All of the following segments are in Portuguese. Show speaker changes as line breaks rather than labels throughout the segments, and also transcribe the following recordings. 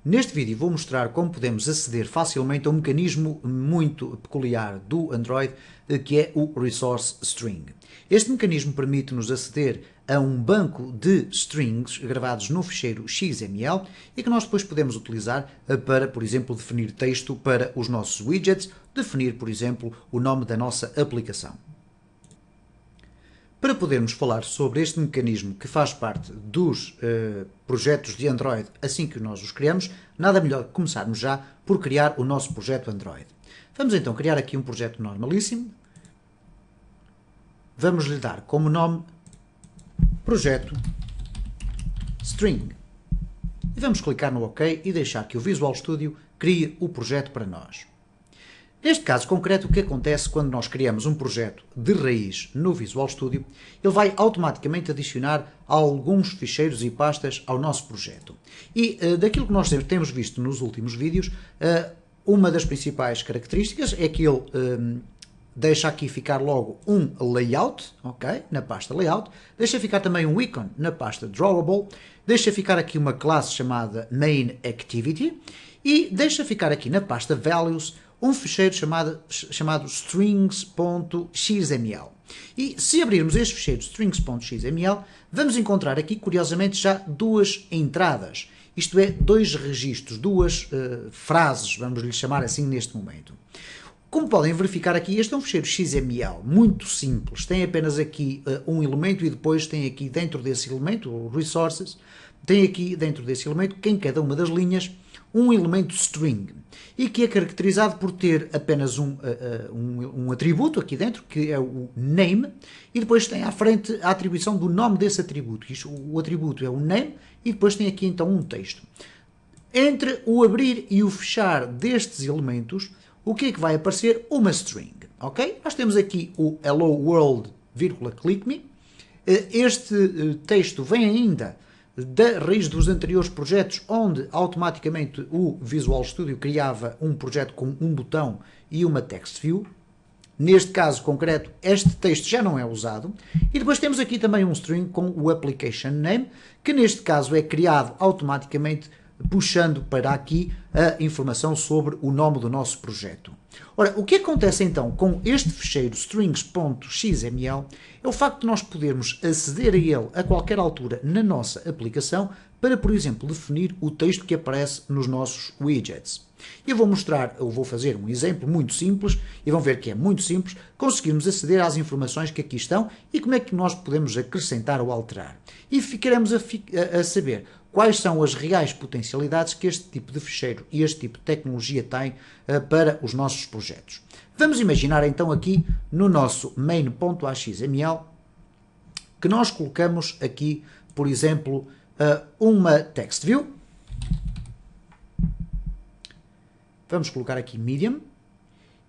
Neste vídeo vou mostrar como podemos aceder facilmente a um mecanismo muito peculiar do Android, que é o Resource String. Este mecanismo permite-nos aceder a um banco de strings gravados no ficheiro XML e que nós depois podemos utilizar para, por exemplo, definir texto para os nossos widgets, definir, por exemplo, o nome da nossa aplicação. Para podermos falar sobre este mecanismo que faz parte dos projetos de Android assim que nós os criamos, nada melhor que começarmos já por criar o nosso projeto Android. Vamos então criar aqui um projeto normalíssimo. Vamos lhe dar como nome Projeto String. E vamos clicar no OK e deixar que o Visual Studio crie o projeto para nós. Neste caso concreto, o que acontece quando nós criamos um projeto de raiz no Visual Studio, ele vai automaticamente adicionar alguns ficheiros e pastas ao nosso projeto. E daquilo que nós temos visto nos últimos vídeos, uma das principais características é que ele deixa aqui ficar logo um layout, ok, na pasta layout, deixa ficar também um ícone na pasta drawable, deixa ficar aqui uma classe chamada main activity e deixa ficar aqui na pasta values um ficheiro chamado strings.xml. E se abrirmos este ficheiro strings.xml, vamos encontrar aqui, curiosamente, já duas entradas. Isto é, dois registros, duas frases, vamos lhe chamar assim neste momento. Como podem verificar aqui, este é um ficheiro XML muito simples. Tem apenas aqui um elemento e depois tem aqui dentro desse elemento, o resources, tem aqui dentro desse elemento, em cada uma das linhas, um elemento string e que é caracterizado por ter apenas um atributo aqui dentro, que é o name, e depois tem à frente a atribuição do nome desse atributo. O atributo é o name e depois tem aqui então um texto. Entre o abrir e o fechar destes elementos, o que é que vai aparecer? Uma string, ok? Nós temos aqui o hello world, click me. Este texto vem ainda da raiz dos anteriores projetos, onde automaticamente o Visual Studio criava um projeto com um botão e uma text view. Neste caso concreto, este texto já não é usado. E depois temos aqui também um string com o application name, que neste caso é criado automaticamente, puxando para aqui a informação sobre o nome do nosso projeto. Ora, o que acontece então com este ficheiro strings.xml é o facto de nós podermos aceder a ele a qualquer altura na nossa aplicação para, por exemplo, definir o texto que aparece nos nossos widgets. Eu vou fazer um exemplo muito simples e vão ver que é muito simples conseguirmos aceder às informações que aqui estão e como é que nós podemos acrescentar ou alterar. E ficaremos a saber quais são as reais potencialidades que este tipo de ficheiro e este tipo de tecnologia tem para os nossos projetos. Vamos imaginar então aqui no nosso main.html que nós colocamos aqui, por exemplo, uma text view. Vamos colocar aqui medium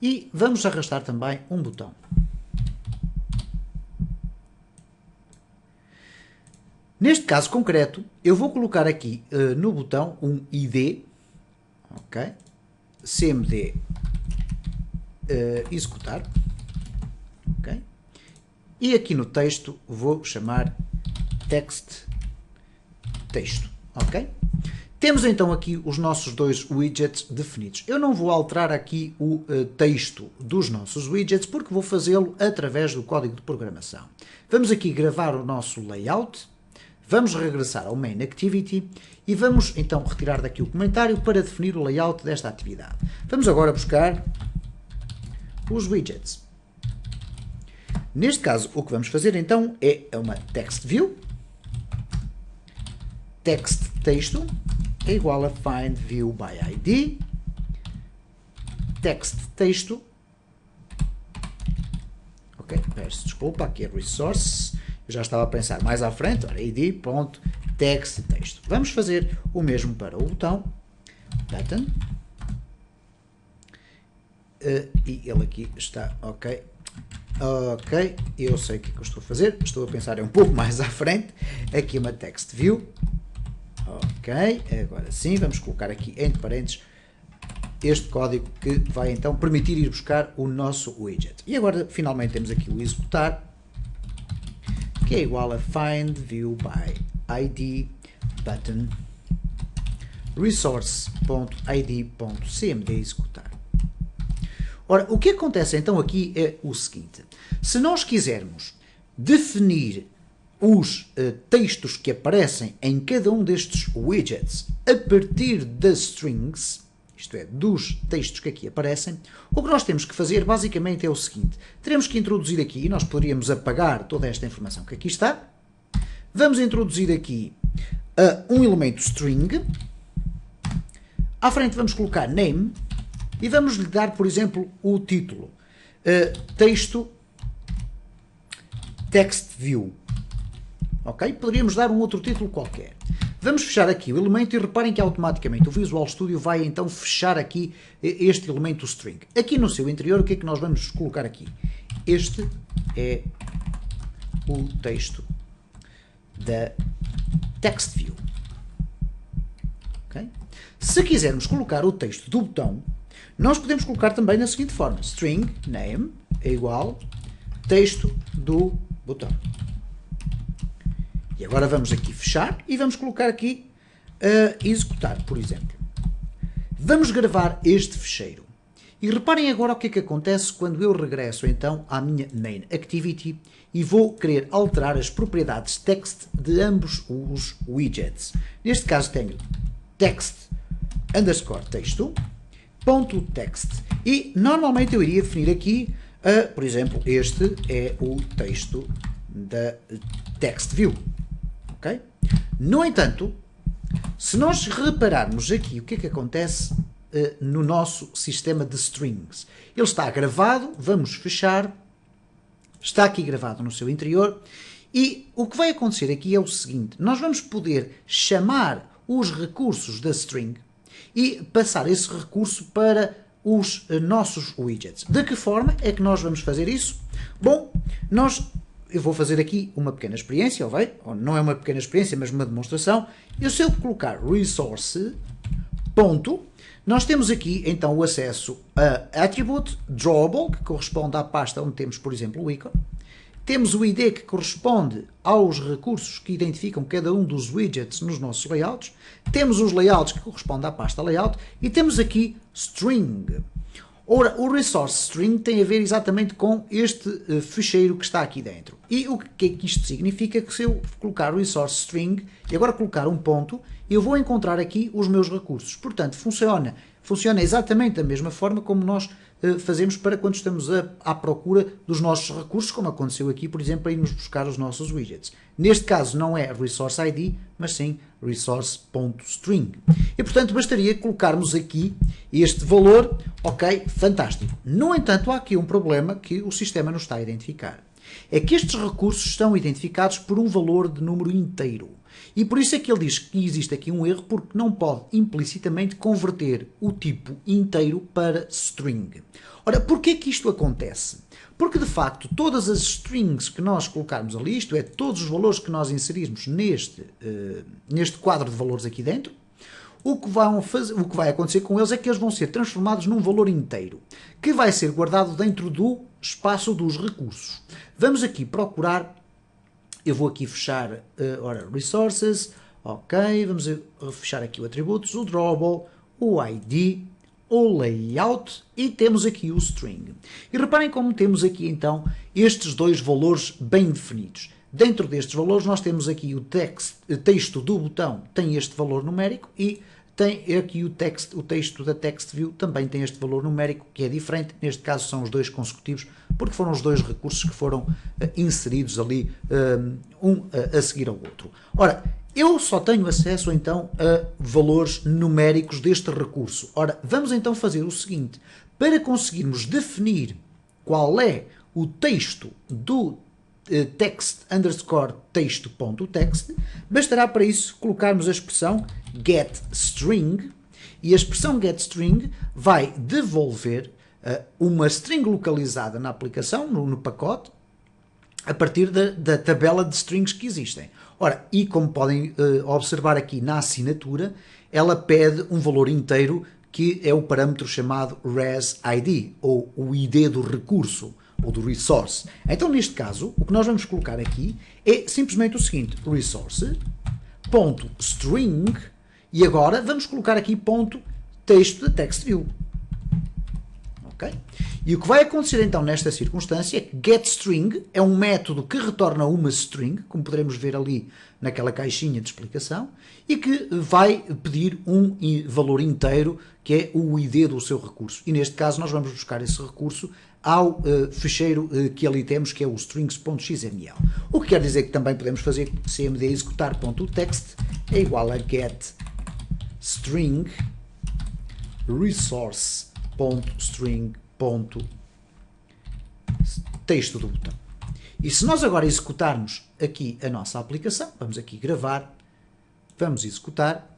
e vamos arrastar também um botão. Neste caso concreto, eu vou colocar aqui no botão um ID, ok? CMD executar, ok? E aqui no texto vou chamar texto, ok? Temos então aqui os nossos dois widgets definidos. Eu não vou alterar aqui o texto dos nossos widgets porque vou fazê-lo através do código de programação. Vamos aqui gravar o nosso layout. Vamos regressar ao Main Activity e vamos então retirar daqui o comentário para definir o layout desta atividade. Vamos agora buscar os widgets. Neste caso, o que vamos fazer então é uma text view, texto é igual a find view by ID, texto, ok, peço desculpa, aqui é resource. Eu já estava a pensar mais à frente, ora, id.text. Vamos fazer o mesmo para o botão, button, e ele aqui está, ok, eu sei o que é que eu estou a fazer, estou a pensar um pouco mais à frente, aqui uma text view, ok, agora sim, vamos colocar aqui entre parênteses este código que vai então permitir ir buscar o nosso widget. E agora finalmente temos aqui o executar, que é igual a find view by ID button resource.id.cmd executar. Ora, o que acontece então aqui é o seguinte: se nós quisermos definir os textos que aparecem em cada um destes widgets a partir das strings, isto é, dos textos que aqui aparecem, o que nós temos que fazer basicamente é o seguinte: teremos que introduzir aqui, nós poderíamos apagar toda esta informação que aqui está, vamos introduzir aqui um elemento string, à frente vamos colocar name e vamos lhe dar, por exemplo, o título, texto text view, ok? Poderíamos dar um outro título qualquer. Vamos fechar aqui o elemento e reparem que automaticamente o Visual Studio vai então fechar aqui este elemento string. Aqui no seu interior, o que é que nós vamos colocar aqui? Este é o texto da text view. Okay? Se quisermos colocar o texto do botão, nós podemos colocar também na seguinte forma: string name é igual texto do botão. E agora vamos aqui fechar e vamos colocar aqui executar, por exemplo. Vamos gravar este fecheiro. E reparem agora o que é que acontece quando eu regresso então à minha main activity e vou querer alterar as propriedades text de ambos os widgets. Neste caso tenho text underscore texto, ponto text. E normalmente eu iria definir aqui, por exemplo, este é o texto da text view. Okay? No entanto, se nós repararmos aqui o que é que acontece no nosso sistema de strings, ele está gravado, vamos fechar, está aqui gravado no seu interior, e o que vai acontecer aqui é o seguinte: nós vamos poder chamar os recursos da string e passar esse recurso para os nossos widgets. De que forma é que nós vamos fazer isso? Bom, eu vou fazer aqui uma pequena experiência, ou não é uma pequena experiência, mas uma demonstração. Se eu colocar resource, ponto, nós temos aqui então o acesso a attribute drawable, que corresponde à pasta onde temos, por exemplo, o ícone. Temos o ID, que corresponde aos recursos que identificam cada um dos widgets nos nossos layouts. Temos os layouts, que correspondem à pasta layout. E temos aqui string. Ora, o resource string tem a ver exatamente com este fecheiro que está aqui dentro. E o que é que isto significa? Que se eu colocar o resource string e agora colocar um ponto, eu vou encontrar aqui os meus recursos. Portanto, funciona exatamente da mesma forma como nós fazemos para quando estamos à procura dos nossos recursos, como aconteceu aqui, por exemplo, a irmos buscar os nossos widgets. Neste caso não é resource ID, mas sim resource.string. E portanto bastaria colocarmos aqui este valor, ok, fantástico. No entanto, há aqui um problema que o sistema nos está a identificar. É que estes recursos estão identificados por um valor de número inteiro. E por isso é que ele diz que existe aqui um erro, porque não pode implicitamente converter o tipo inteiro para string. Ora, porquê que isto acontece? Porque de facto todas as strings que nós colocarmos ali, isto é, todos os valores que nós inserirmos neste quadro de valores aqui dentro, o que vai acontecer com eles é que eles vão ser transformados num valor inteiro, que vai ser guardado dentro do espaço dos recursos. Vamos aqui procurar. Eu vou aqui fechar, resources, ok, vamos fechar aqui o atributos, o drawable, o ID, o layout e temos aqui o string. E reparem como temos aqui então estes dois valores bem definidos. Dentro destes valores nós temos aqui o texto do botão tem este valor numérico e tem aqui o texto da text view também tem este valor numérico que é diferente, neste caso são os dois consecutivos, porque foram os dois recursos que foram inseridos ali, um a seguir ao outro. Ora, eu só tenho acesso então a valores numéricos deste recurso. Ora, vamos então fazer o seguinte: para conseguirmos definir qual é o texto do text underscore texto.text, bastará para isso colocarmos a expressão getString e a expressão getString vai devolver uma string localizada na aplicação, no pacote, a partir da tabela de strings que existem. Ora, e como podem observar aqui na assinatura, ela pede um valor inteiro que é o parâmetro chamado resID, ou o ID do recurso, ou do resource. Então, neste caso, o que nós vamos colocar aqui é simplesmente o seguinte: resource.string, E agora vamos colocar aqui ponto texto de TextView. Ok? E o que vai acontecer então nesta circunstância é que getString é um método que retorna uma string, como poderemos ver ali naquela caixinha de explicação, e que vai pedir um valor inteiro, que é o ID do seu recurso. E neste caso nós vamos buscar esse recurso ao ficheiro que ali temos, que é o strings.xml. O que quer dizer que também podemos fazer cmd executar.text é igual a getString resource.string.texto do botão. E se nós agora executarmos aqui a nossa aplicação, vamos aqui gravar, vamos executar,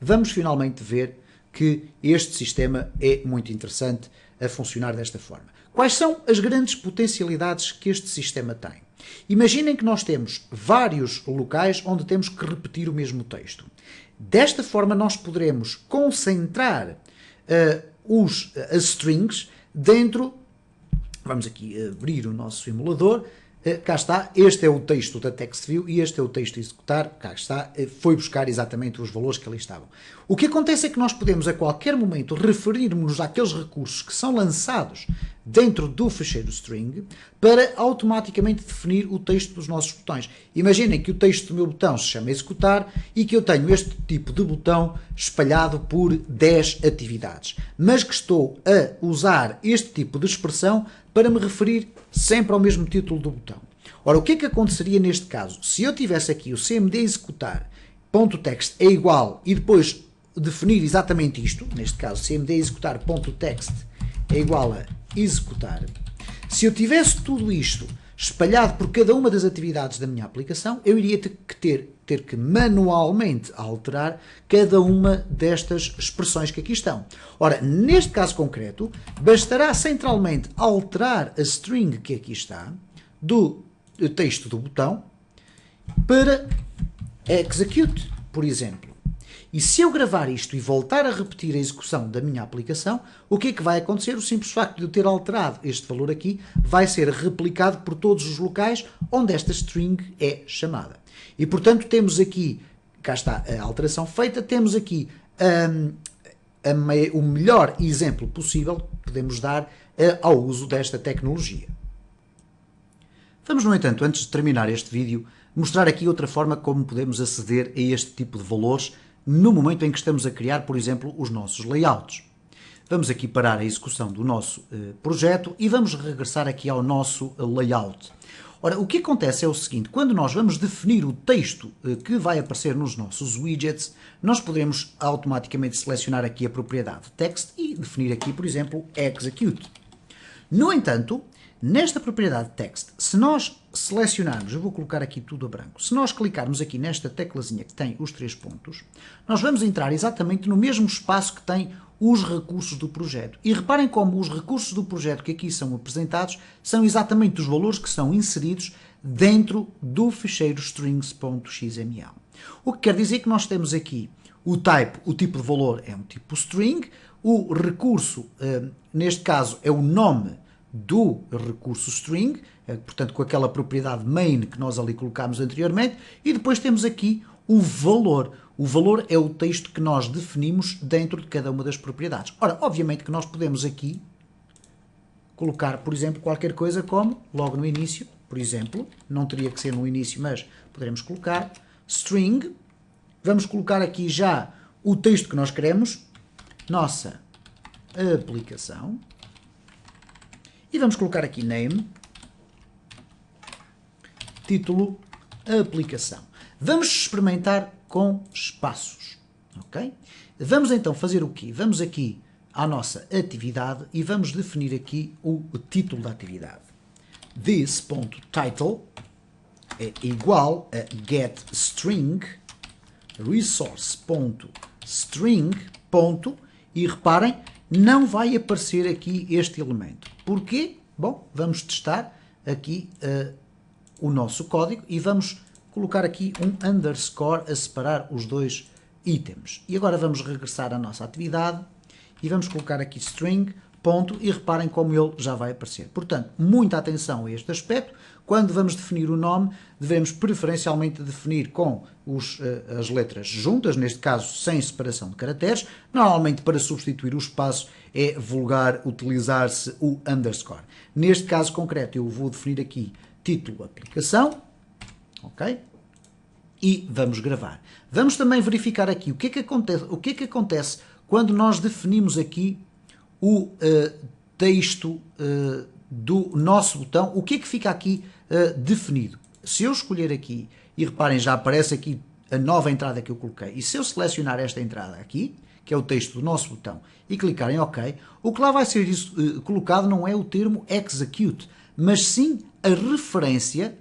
vamos finalmente ver que este sistema é muito interessante a funcionar desta forma. Quais são as grandes potencialidades que este sistema tem? Imaginem que nós temos vários locais onde temos que repetir o mesmo texto. Desta forma nós poderemos concentrar as strings dentro, vamos aqui abrir o nosso simulador, cá está, este é o texto da TextView e este é o texto a executar, cá está, foi buscar exatamente os valores que ali estavam. O que acontece é que nós podemos a qualquer momento referirmos-nos àqueles recursos que são lançados dentro do ficheiro string para automaticamente definir o texto dos nossos botões. Imaginem que o texto do meu botão se chama executar e que eu tenho este tipo de botão espalhado por 10 atividades, mas que estou a usar este tipo de expressão para me referir sempre ao mesmo título do botão. Ora, o que é que aconteceria neste caso? Se eu tivesse aqui o cmd executar.text é igual e depois definir exatamente isto, neste caso cmd executar.text é igual a executar, se eu tivesse tudo isto espalhado por cada uma das atividades da minha aplicação, eu iria ter que manualmente alterar cada uma destas expressões que aqui estão. Ora, neste caso concreto, bastará centralmente alterar a string que aqui está, do texto do botão, para execute, por exemplo. E se eu gravar isto e voltar a repetir a execução da minha aplicação, o que é que vai acontecer? O simples facto de eu ter alterado este valor aqui vai ser replicado por todos os locais onde esta string é chamada. E, portanto, temos aqui, cá está a alteração feita, temos aqui o melhor exemplo possível que podemos dar ao uso desta tecnologia. Vamos, no entanto, antes de terminar este vídeo, mostrar aqui outra forma como podemos aceder a este tipo de valores no momento em que estamos a criar, por exemplo, os nossos layouts. Vamos aqui parar a execução do nosso projeto e vamos regressar aqui ao nosso layout. Ora, o que acontece é o seguinte, quando nós vamos definir o texto que vai aparecer nos nossos widgets, nós podemos automaticamente selecionar aqui a propriedade text e definir aqui, por exemplo, execute. No entanto, nesta propriedade text, se nós selecionarmos, eu vou colocar aqui tudo a branco, se nós clicarmos aqui nesta teclazinha que tem os 3 pontos, nós vamos entrar exatamente no mesmo espaço que tem os recursos do projeto. E reparem como os recursos do projeto que aqui são apresentados são exatamente os valores que são inseridos dentro do ficheiro strings.xml. O que quer dizer que nós temos aqui o type, o tipo de valor é um tipo string, o recurso, neste caso, é o nome do recurso string, portanto com aquela propriedade main que nós ali colocámos anteriormente, e depois temos aqui o valor. O valor é o texto que nós definimos dentro de cada uma das propriedades. Ora, obviamente que nós podemos aqui colocar, por exemplo, qualquer coisa como, logo no início, por exemplo, não teria que ser no início, mas poderemos colocar string, vamos colocar aqui já o texto que nós queremos, nossa aplicação, e vamos colocar aqui name, título, aplicação. Vamos experimentar com espaços, ok? Vamos então fazer o quê? Vamos aqui à nossa atividade e vamos definir aqui o título da atividade. This.title é igual a getString resource.string. E reparem, não vai aparecer aqui este elemento. Porquê? Bom, vamos testar aqui o nosso código e vamos colocar aqui um underscore a separar os dois itens. E agora vamos regressar à nossa atividade e vamos colocar aqui string, ponto, e reparem como ele já vai aparecer. Portanto, muita atenção a este aspecto. Quando vamos definir o nome, devemos preferencialmente definir com as letras juntas, neste caso sem separação de caracteres. Normalmente, para substituir o espaço, é vulgar utilizar-se o underscore. Neste caso concreto, eu vou definir aqui título aplicação, ok? E vamos gravar. Vamos também verificar aqui o que é que acontece quando nós definimos aqui o texto do nosso botão. O que é que fica aqui definido? Se eu escolher aqui, e reparem, já aparece aqui a nova entrada que eu coloquei, e se eu selecionar esta entrada aqui, que é o texto do nosso botão, e clicar em OK, o que lá vai ser colocado não é o termo execute, mas sim a referência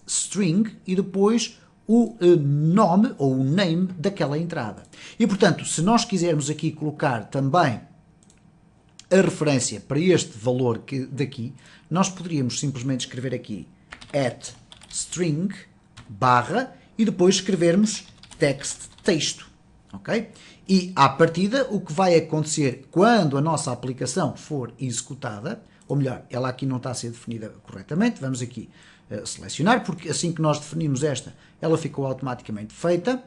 @string e depois o nome ou o name daquela entrada. E portanto, se nós quisermos aqui colocar também a referência para este valor daqui, nós poderíamos simplesmente escrever aqui @string barra e depois escrevermos texto, ok? E à partida o que vai acontecer quando a nossa aplicação for executada, ou melhor, ela aqui não está a ser definida corretamente, vamos aqui selecionar, porque assim que nós definimos esta, ela ficou automaticamente feita.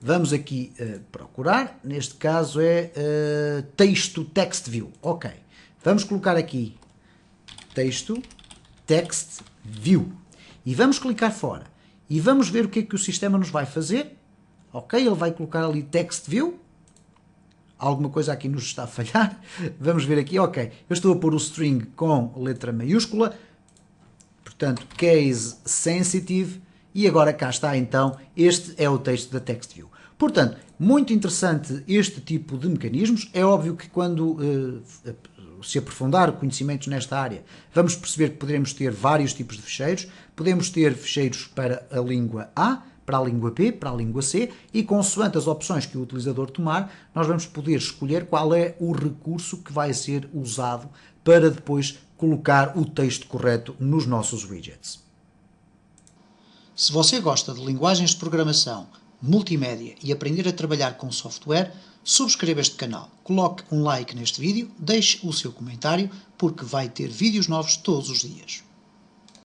Vamos aqui procurar, neste caso é texto text view, ok. Vamos colocar aqui texto text view e vamos clicar fora e vamos ver o que é que o sistema nos vai fazer. Ok, ele vai colocar ali text view. Alguma coisa aqui nos está a falhar. Vamos ver aqui, ok. Eu estou a pôr o string com letra maiúscula, portanto, case sensitive, e agora cá está então, este é o texto da TextView. Portanto, muito interessante este tipo de mecanismos. É óbvio que quando se aprofundar conhecimentos nesta área, vamos perceber que poderemos ter vários tipos de ficheiros. Podemos ter ficheiros para a língua A, para a língua B, para a língua C, e consoante as opções que o utilizador tomar, nós vamos poder escolher qual é o recurso que vai ser usado para depois colocar o texto correto nos nossos widgets. Se você gosta de linguagens de programação, multimédia e aprender a trabalhar com software, subscreva este canal, coloque um like neste vídeo, deixe o seu comentário, porque vai ter vídeos novos todos os dias.